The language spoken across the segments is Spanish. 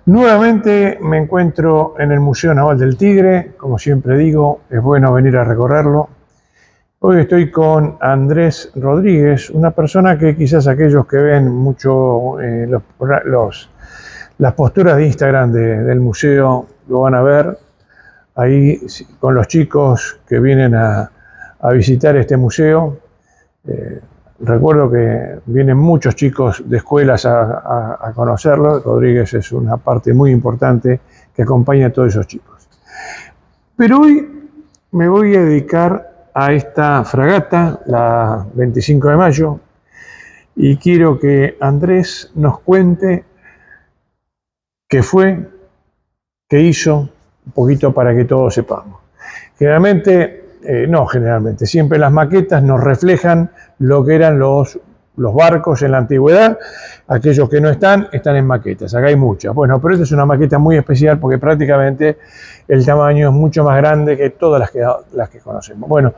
Nuevamente me encuentro en el Museo Naval del Tigre, como siempre digo, es bueno venir a recorrerlo. Hoy estoy con Andrés Rodríguez, una persona que quizás aquellos que ven mucho las posturas de Instagram del museo lo van a ver. Ahí con los chicos que vienen a visitar este museo. Recuerdo que vienen muchos chicos de escuelas a conocerlo. Rodríguez es una parte muy importante que acompaña a todos esos chicos. Pero hoy me voy a dedicar a esta fragata, la 25 de mayo, y quiero que Andrés nos cuente qué fue, qué hizo, un poquito para que todos sepamos. Siempre las maquetas nos reflejan lo que eran los barcos en la antigüedad. Aquellos que no están en maquetas, acá hay muchas. Bueno, pero esta es una maqueta muy especial porque prácticamente el tamaño es mucho más grande que todas las que conocemos. Bueno,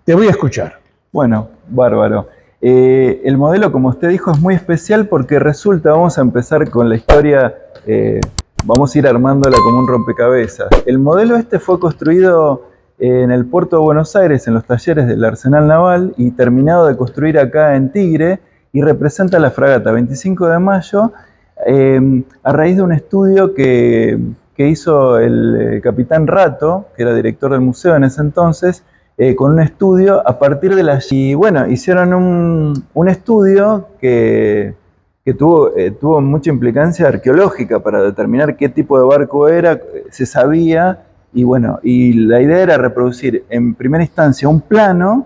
te voy a escuchar. Bueno, bárbaro. El modelo, como usted dijo, es muy especial porque vamos a empezar con la historia, vamos a ir armándola como un rompecabezas. El modelo fue construido en el puerto de Buenos Aires, en los talleres del Arsenal Naval, y terminado de construir acá en Tigre, y representa la fragata 25 de mayo, a raíz de un estudio que hizo el capitán Rato, que era director del museo en ese entonces, con un estudio a partir de las... Y bueno, hicieron un estudio que tuvo mucha implicancia arqueológica para determinar qué tipo de barco era, se sabía. Y bueno, y la idea era reproducir en primera instancia un plano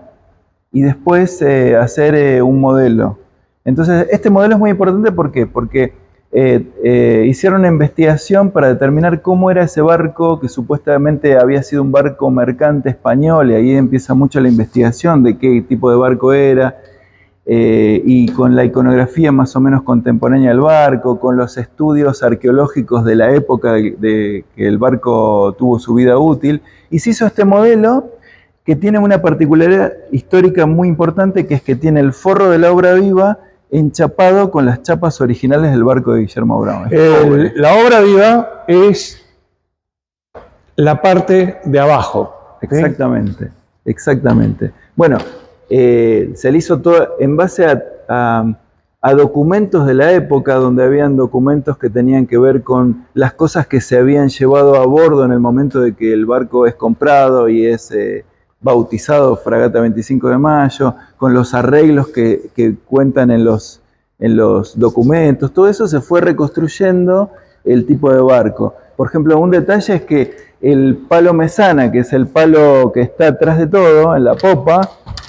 y después hacer un modelo. Entonces, este modelo es muy importante, ¿por qué? Porque hicieron una investigación para determinar cómo era ese barco, que supuestamente había sido un barco mercante español, y ahí empieza mucho la investigación de qué tipo de barco era. Y con la iconografía más o menos contemporánea del barco, con los estudios arqueológicos de la época de que el barco tuvo su vida útil, y se hizo este modelo que tiene una particularidad histórica muy importante, que es que tiene el forro de la obra viva enchapado con las chapas originales del barco de Guillermo Brown. La obra viva es la parte de abajo. Exactamente, ¿sí? Exactamente. Bueno, se le hizo todo en base a documentos de la época, donde habían documentos que tenían que ver con las cosas que se habían llevado a bordo en el momento de que el barco es comprado y es bautizado Fragata 25 de mayo, con los arreglos que cuentan en los documentos. Todo eso se fue reconstruyendo el tipo de barco. Por ejemplo, un detalle es que el palo mesana, que es el palo que está atrás de todo, en la popa.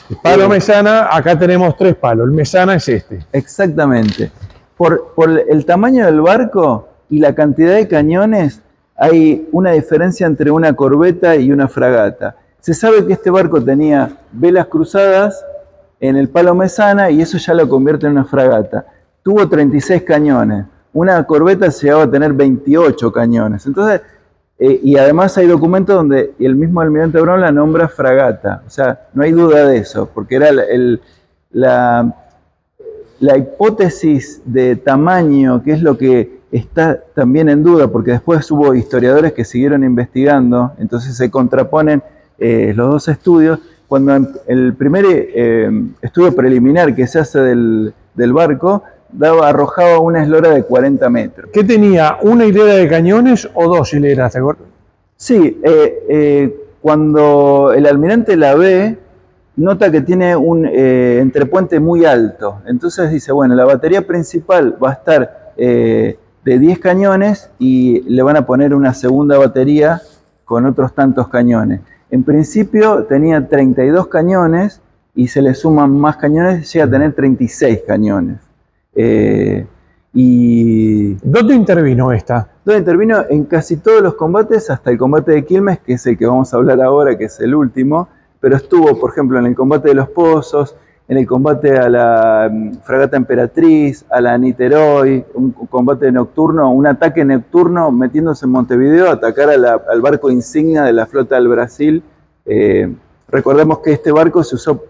El palo mesana, acá tenemos 3 palos, el mesana es este. Exactamente. Por el tamaño del barco y la cantidad de cañones, hay una diferencia entre una corbeta y una fragata. Se sabe que este barco tenía velas cruzadas en el palo mesana y eso ya lo convierte en una fragata. Tuvo 36 cañones. Una corbeta llegaba a tener 28 cañones. Entonces, y además hay documentos donde el mismo almirante Brown la nombra fragata. O sea, no hay duda de eso, porque era la hipótesis de tamaño, que es lo que está también en duda, porque después hubo historiadores que siguieron investigando, entonces se contraponen los dos estudios. Cuando el primer estudio preliminar que se hace del barco, arrojaba una eslora de 40 metros. ¿Qué tenía? ¿Una hilera de cañones o 2 hileras? ¿Te acuerdas? Sí, cuando el almirante la ve, nota que tiene un entrepuente muy alto. Entonces dice, bueno, la batería principal va a estar de 10 cañones y le van a poner una segunda batería con otros tantos cañones. En principio tenía 32 cañones y se le suman más cañones, llega a tener 36 cañones. ¿Dónde intervino esta? ¿Dónde intervino? En casi todos los combates, hasta el combate de Quilmes, que es el que vamos a hablar ahora, que es el último, pero estuvo, por ejemplo, en el combate de los Pozos, en el combate a la Fragata Emperatriz, a la Niterói, un combate nocturno, un ataque nocturno metiéndose en Montevideo a atacar al barco insignia de la flota del Brasil. Recordemos que este barco se usó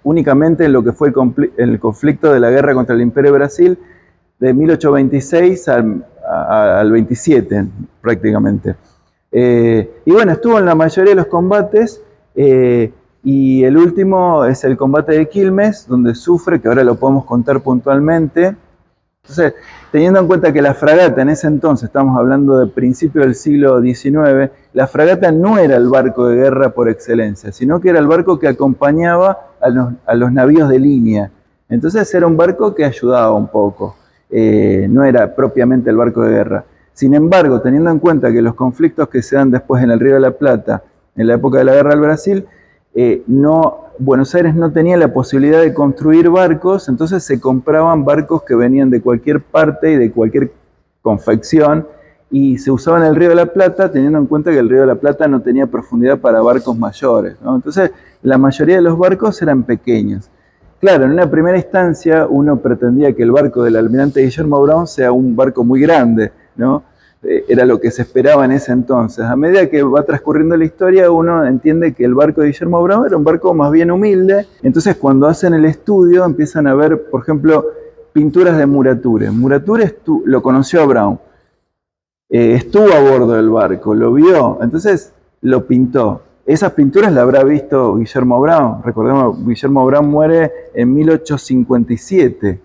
únicamente en lo que fue el conflicto de la guerra contra el Imperio de Brasil, de 1826 al 27 prácticamente. Y bueno, estuvo en la mayoría de los combates, y el último es el combate de Quilmes, donde sufre, que ahora lo podemos contar puntualmente. Entonces, teniendo en cuenta que la fragata en ese entonces, estamos hablando de principio del siglo XIX, la fragata no era el barco de guerra por excelencia, sino que era el barco que acompañaba a los navíos de línea. Entonces era un barco que ayudaba un poco, no era propiamente el barco de guerra. Sin embargo, teniendo en cuenta que los conflictos que se dan después en el Río de la Plata, en la época de la Guerra del Brasil, Buenos Aires no tenía la posibilidad de construir barcos, entonces se compraban barcos que venían de cualquier parte y de cualquier confección, y se usaban en el Río de la Plata, teniendo en cuenta que el Río de la Plata no tenía profundidad para barcos mayores, ¿no? Entonces, la mayoría de los barcos eran pequeños. Claro, en una primera instancia uno pretendía que el barco del almirante Guillermo Brown sea un barco muy grande, ¿no? Era lo que se esperaba en ese entonces. A medida que va transcurriendo la historia, uno entiende que el barco de Guillermo Brown era un barco más bien humilde. Entonces, cuando hacen el estudio, empiezan a ver, por ejemplo, pinturas de Murature. Murature lo conoció a Brown, estuvo a bordo del barco, lo vio, entonces lo pintó. Esas pinturas las habrá visto Guillermo Brown. Recordemos, Guillermo Brown muere en 1857.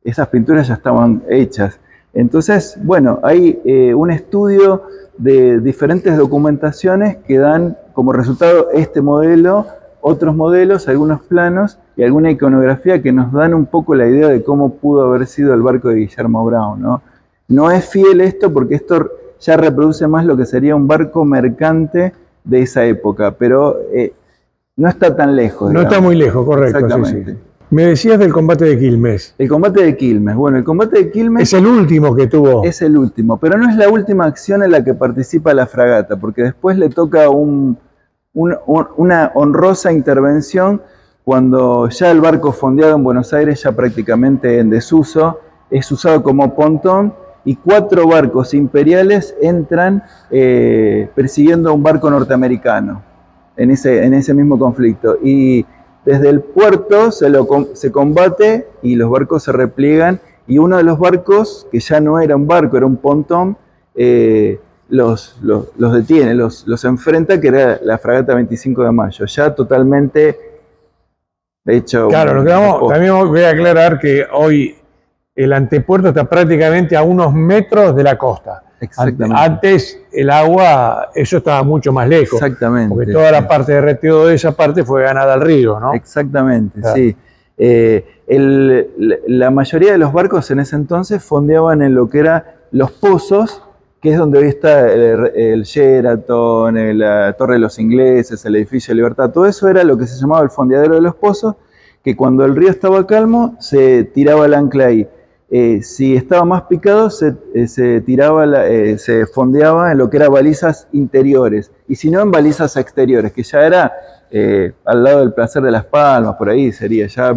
Esas pinturas ya estaban hechas. Entonces, bueno, hay un estudio de diferentes documentaciones que dan como resultado este modelo, otros modelos, algunos planos y alguna iconografía que nos dan un poco la idea de cómo pudo haber sido el barco de Guillermo Brown, ¿no? No es fiel esto porque esto ya reproduce más lo que sería un barco mercante de esa época, pero no está tan lejos. No digamos. está muy lejos, correcto. Exactamente. Sí, sí. Me decías del combate de Quilmes. El combate de Quilmes. Bueno, el combate de Quilmes es el último que tuvo. Es el último, pero no es la última acción en la que participa la fragata, porque después le toca una honrosa intervención cuando ya el barco fondeado en Buenos Aires, ya prácticamente en desuso, es usado como pontón, y 4 barcos imperiales entran persiguiendo a un barco norteamericano en ese mismo conflicto. Y desde el puerto se combate y los barcos se repliegan, y uno de los barcos, que ya no era un barco, era un pontón, los detiene, los enfrenta, que era la fragata 25 de Mayo, ya totalmente hecho. Claro, lo que también voy a aclarar que hoy el antepuerto está prácticamente a unos metros de la costa. Exactamente. Antes el agua, eso estaba mucho más lejos. Exactamente. Porque toda la parte de reteo de esa parte fue ganada al río, ¿no? Exactamente, claro. Sí. La mayoría de los barcos en ese entonces fondeaban en lo que eran los pozos, que es donde hoy está el Sheraton, la Torre de los Ingleses, el Edificio de Libertad. Todo eso era lo que se llamaba el fondeadero de los pozos, que cuando el río estaba calmo se tiraba el ancla ahí. Si estaba más picado, se fondeaba en lo que eran balizas interiores, y si no, en balizas exteriores, que ya era al lado del Placer de las Palmas, por ahí sería ya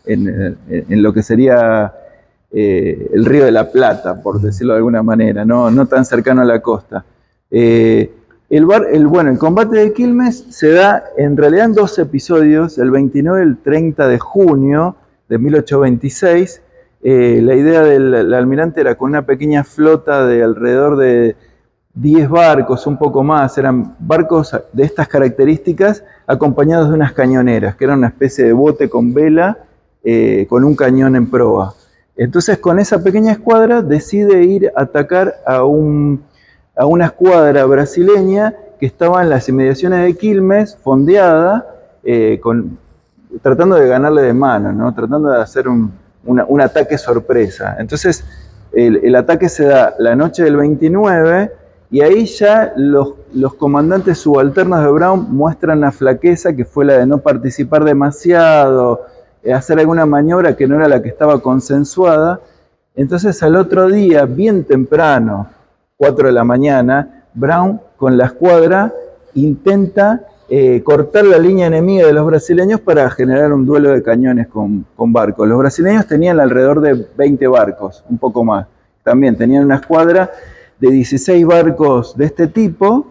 en lo que sería el Río de la Plata, por decirlo de alguna manera, no tan cercano a la costa. El combate de Quilmes se da en realidad en 2 episodios, el 29 y el 30 de junio de 1826. La idea del almirante era, con una pequeña flota de alrededor de 10 barcos, un poco más, eran barcos de estas características, acompañados de unas cañoneras, que eran una especie de bote con vela, con un cañón en proa. Entonces, con esa pequeña escuadra decide ir a atacar a una escuadra brasileña que estaba en las inmediaciones de Quilmes, fondeada, tratando de ganarle de mano, ¿no? Tratando de hacer un ataque sorpresa. Entonces, el ataque se da la noche del 29, y ahí ya los comandantes subalternos de Brown muestran la flaqueza, que fue la de no participar demasiado, hacer alguna maniobra que no era la que estaba consensuada. Entonces, al otro día, bien temprano, 4 de la mañana, Brown con la escuadra intenta cortar la línea enemiga de los brasileños para generar un duelo de cañones con barcos. Los brasileños tenían alrededor de 20 barcos, un poco más. También tenían una escuadra de 16 barcos de este tipo,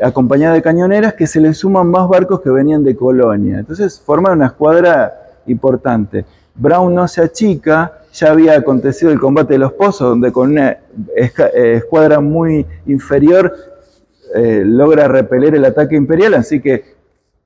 acompañada de cañoneras, que se le suman más barcos que venían de Colonia. Entonces forman una escuadra importante. Brown no se achica, ya había acontecido el combate de los pozos, donde con una escuadra muy inferior logra repeler el ataque imperial, así que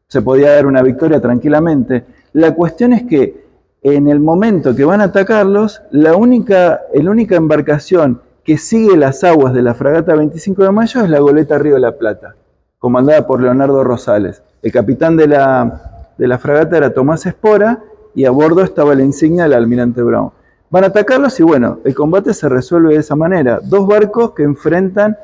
se podía dar una victoria tranquilamente. La cuestión es que en el momento que van a atacarlos, la única embarcación que sigue las aguas de la fragata 25 de mayo es la goleta Río de la Plata, comandada por Leonardo Rosales. El capitán de la fragata era Tomás Espora y a bordo estaba la insignia del almirante Brown. Van a atacarlos y bueno, el combate se resuelve de esa manera. Dos barcos que enfrentan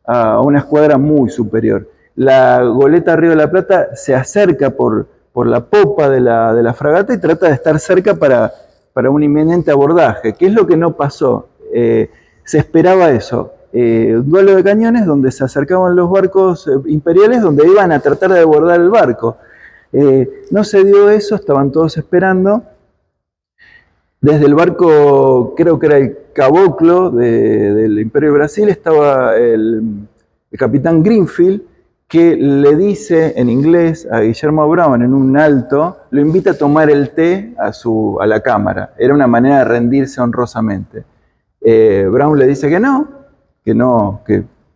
a una escuadra muy superior. La goleta Río de la Plata se acerca por la popa de la fragata y trata de estar cerca para un inminente abordaje. ¿Qué es lo que no pasó? Se esperaba eso, un duelo de cañones donde se acercaban los barcos imperiales, donde iban a tratar de abordar el barco. No se dio eso, estaban todos esperando. Desde el barco, creo que era el Caboclo del Imperio de Brasil, estaba el capitán Greenfield, que le dice en inglés a Guillermo Brown en un alto, lo invita a tomar el té a la cámara. Era una manera de rendirse honrosamente. Brown le dice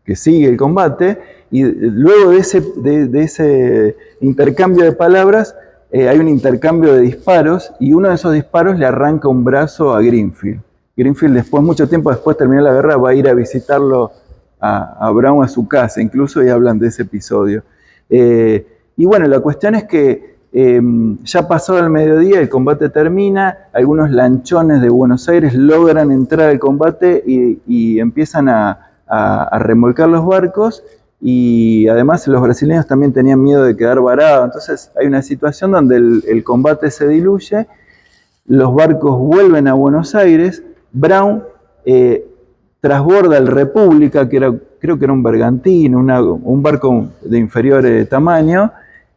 que sigue el combate, y luego de ese intercambio de palabras hay un intercambio de disparos, y uno de esos disparos le arranca un brazo a Greenfield. Greenfield mucho tiempo después de terminar la guerra, va a ir a visitarlo a Brown a su casa, incluso, y hablan de ese episodio. Y bueno, la cuestión es que ya pasado el mediodía, el combate termina, algunos lanchones de Buenos Aires logran entrar al combate y empiezan a remolcar los barcos, y además los brasileños también tenían miedo de quedar varados. Entonces hay una situación donde el combate se diluye, los barcos vuelven a Buenos Aires, Brown trasborda el República, que creo que era un bergantín, un barco de inferior tamaño,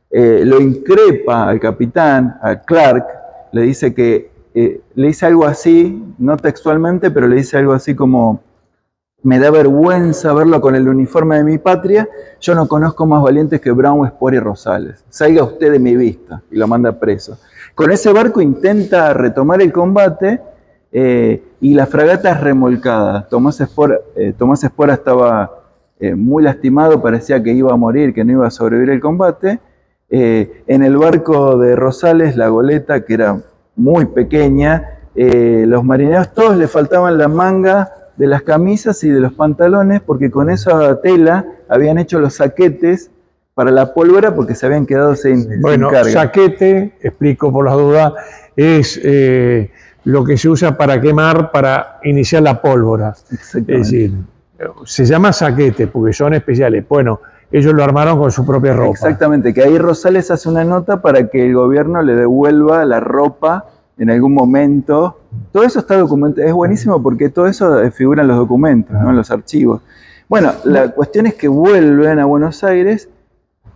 lo increpa al capitán, a Clark, le dice algo así, no textualmente, pero le dice algo así como: me da vergüenza verlo con el uniforme de mi patria, yo no conozco más valientes que Brown, Espora y Rosales, salga usted de mi vista, y lo manda preso. Con ese barco intenta retomar el combate, y la fragata es remolcada. Tomás Espora estaba muy lastimado, parecía que iba a morir, que no iba a sobrevivir el combate. En el barco de Rosales, la goleta, que era muy pequeña, los marineros todos le faltaban la manga de las camisas y de los pantalones, porque con esa tela habían hecho los saquetes para la pólvora, porque se habían quedado sin carga. Bueno, saquete, explico por las dudas, es lo que se usa para quemar, para iniciar la pólvora. Es decir, se llama saquete porque son especiales. Bueno, ellos lo armaron con su propia ropa. Exactamente, que ahí Rosales hace una nota para que el gobierno le devuelva la ropa en algún momento. Todo eso está documentado, es buenísimo porque todo eso figura en los documentos, ¿no? En los archivos. Bueno, la cuestión es que vuelven a Buenos Aires,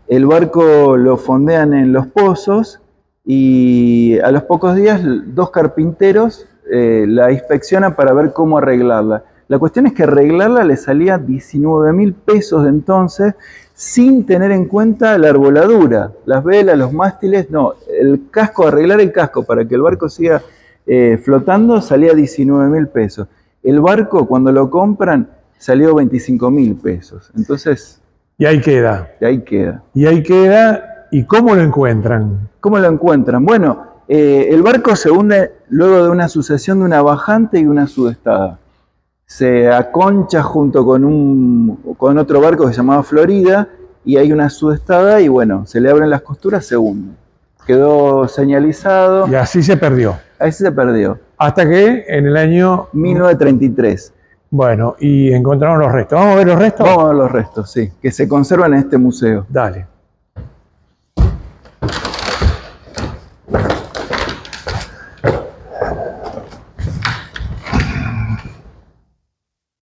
el barco lo fondean en Los Pozos, y a los pocos días dos carpinteros la inspeccionan para ver cómo arreglarla. La cuestión es que arreglarla le salía 19.000 pesos de entonces, sin tener en cuenta la arboladura, las velas, los mástiles, no, el casco, arreglar el casco para que el barco siga flotando, salía 19.000 pesos. El barco, cuando lo compran, salió 25.000 pesos. Entonces... Y ahí queda. Y ahí queda. Y ahí queda. ¿Y cómo lo encuentran? ¿Cómo lo encuentran? Bueno, el barco se hunde luego de una sucesión de una bajante y una sudestada. Se aconcha junto con otro barco que se llamaba Florida, y hay una sudestada, y bueno, se le abren las costuras, se hunde. Quedó señalizado. Y así se perdió. Así se perdió. Hasta que en el año 1933. Bueno, y encontraron los restos. ¿Vamos a ver los restos? Vamos a ver los restos, sí, que se conservan en este museo. Dale.